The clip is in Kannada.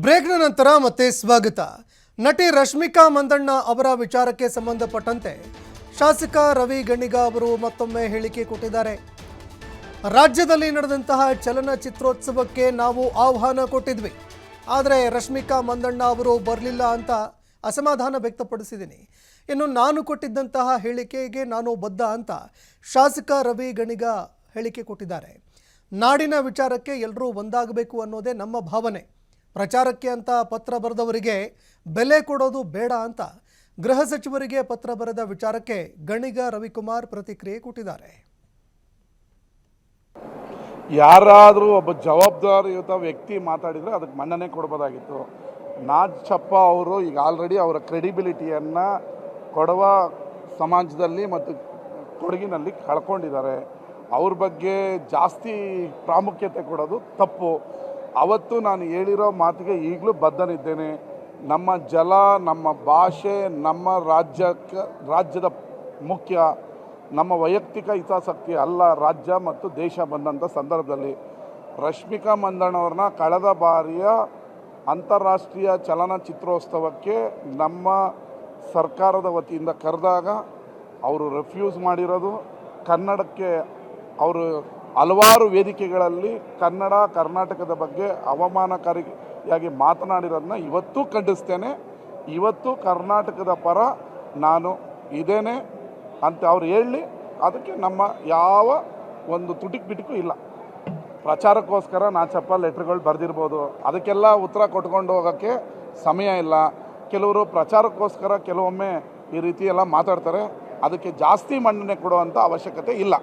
ಬ್ರೇಕ್ನ ನಂತರ ಮತ್ತೆ ಸ್ವಾಗತ. ನಟಿ ರಶ್ಮಿಕಾ ಮಂದಣ್ಣ ಅವರ ವಿಚಾರಕ್ಕೆ ಸಂಬಂಧಪಟ್ಟಂತೆ ಶಾಸಕ ರವಿ ಗಣಿಗ ಅವರು ಮತ್ತೊಮ್ಮೆ ಹೇಳಿಕೆ ಕೊಟ್ಟಿದ್ದಾರೆ. ರಾಜ್ಯದಲ್ಲಿ ನಡೆದಂತಹ ಚಲನಚಿತ್ರೋತ್ಸವಕ್ಕೆ ನಾವು ಆಹ್ವಾನ ಕೊಟ್ಟಿದ್ವಿ, ಆದರೆ ರಶ್ಮಿಕಾ ಮಂದಣ್ಣ ಅವರು ಬರಲಿಲ್ಲ ಅಂತ ಅಸಮಾಧಾನ ವ್ಯಕ್ತಪಡಿಸಿದ್ದೀನಿ. ಇನ್ನು ನಾನು ಕೊಟ್ಟಿದ್ದಂತಹ ಹೇಳಿಕೆಗೆ ನಾನು ಬದ್ಧ ಅಂತ ಶಾಸಕ ರವಿ ಗಣಿಗ ಹೇಳಿಕೆ ಕೊಟ್ಟಿದ್ದಾರೆ. ನಾಡಿನ ವಿಚಾರಕ್ಕೆ ಎಲ್ಲರೂ ಒಂದಾಗಬೇಕು ಅನ್ನೋದೇ ನಮ್ಮ ಭಾವನೆ. ಪ್ರಚಾರಕ್ಕೆ ಅಂತ ಪತ್ರ ಬರೆದವರಿಗೆ ಬೆಲೆ ಕೊಡೋದು ಬೇಡ ಅಂತ ಗೃಹ ಸಚಿವರಿಗೆ ಪತ್ರ ಬರೆದ ವಿಚಾರಕ್ಕೆ ಗಣಿಗ ರವಿಕುಮಾರ್ ಪ್ರತಿಕ್ರಿಯೆ ಕೊಟ್ಟಿದ್ದಾರೆ. ಯಾರಾದರೂ ಒಬ್ಬ ಜವಾಬ್ದಾರಿಯುತ ವ್ಯಕ್ತಿ ಮಾತಾಡಿದರೆ ಅದಕ್ಕೆ ಮನ್ನಣೆ ಕೊಡ್ಬೋದಾಗಿತ್ತು. ನಾಚಪ್ಪ ಅವರು ಈಗ ಆಲ್ರೆಡಿ ಅವರ ಕ್ರೆಡಿಬಿಲಿಟಿಯನ್ನು ಕೊಡವ ಸಮಾಜದಲ್ಲಿ ಮತ್ತು ಕೊಡಗಿನಲ್ಲಿ ಕಳ್ಕೊಂಡಿದ್ದಾರೆ. ಅವ್ರ ಬಗ್ಗೆ ಜಾಸ್ತಿ ಪ್ರಾಮುಖ್ಯತೆ ಕೊಡೋದು ತಪ್ಪು. ಅವತ್ತು ನಾನು ಹೇಳಿರೋ ಮಾತಿಗೆ ಈಗಲೂ ಬದ್ಧನಿದ್ದೇನೆ. ನಮ್ಮ ಜಲ, ನಮ್ಮ ಭಾಷೆ, ನಮ್ಮ ರಾಜ್ಯದ ಮುಖ್ಯ. ನಮ್ಮ ವೈಯಕ್ತಿಕ ಹಿತಾಸಕ್ತಿ ಅಲ್ಲ, ರಾಜ್ಯ ಮತ್ತು ದೇಶ ಬಂದಂಥ ಸಂದರ್ಭದಲ್ಲಿ ರಶ್ಮಿಕಾ ಮಂದಣ್ಣವ್ರನ್ನ ಕಳೆದ ಬಾರಿಯ ಅಂತಾರಾಷ್ಟ್ರೀಯ ಚಲನಚಿತ್ರೋತ್ಸವಕ್ಕೆ ನಮ್ಮ ಸರ್ಕಾರದ ವತಿಯಿಂದ ಕರೆದಾಗ ಅವರು ರೆಫ್ಯೂಸ್ ಮಾಡಿರೋದು, ಕನ್ನಡಕ್ಕೆ ಅವರು ಹಲವಾರು ವೇದಿಕೆಗಳಲ್ಲಿ ಕರ್ನಾಟಕದ ಬಗ್ಗೆ ಅವಮಾನಕಾರಿಯಾಗಿ ಮಾತನಾಡಿರೋದನ್ನ ಇವತ್ತೂ ಖಂಡಿಸ್ತೇನೆ. ಇವತ್ತು ಕರ್ನಾಟಕದ ಪರ ನಾನು ಇದ್ದೇನೆ ಅಂತ ಅವ್ರು ಹೇಳಿ, ಅದಕ್ಕೆ ನಮ್ಮ ಯಾವ ಒಂದು ತುಟಿಕ್ ಬಿಟಿಕು ಇಲ್ಲ. ಪ್ರಚಾರಕ್ಕೋಸ್ಕರ ನಾಚಪ್ಪ ಲೆಟ್ರ್ಗಳು ಬರೆದಿರ್ಬೋದು, ಅದಕ್ಕೆಲ್ಲ ಉತ್ತರ ಕೊಟ್ಕೊಂಡು ಹೋಗೋಕ್ಕೆ ಸಮಯ ಇಲ್ಲ. ಕೆಲವರು ಪ್ರಚಾರಕ್ಕೋಸ್ಕರ ಕೆಲವೊಮ್ಮೆ ಈ ರೀತಿ ಎಲ್ಲ ಮಾತಾಡ್ತಾರೆ, ಅದಕ್ಕೆ ಜಾಸ್ತಿ ಮನ್ನಣೆ ಕೊಡುವಂಥ ಅವಶ್ಯಕತೆ ಇಲ್ಲ.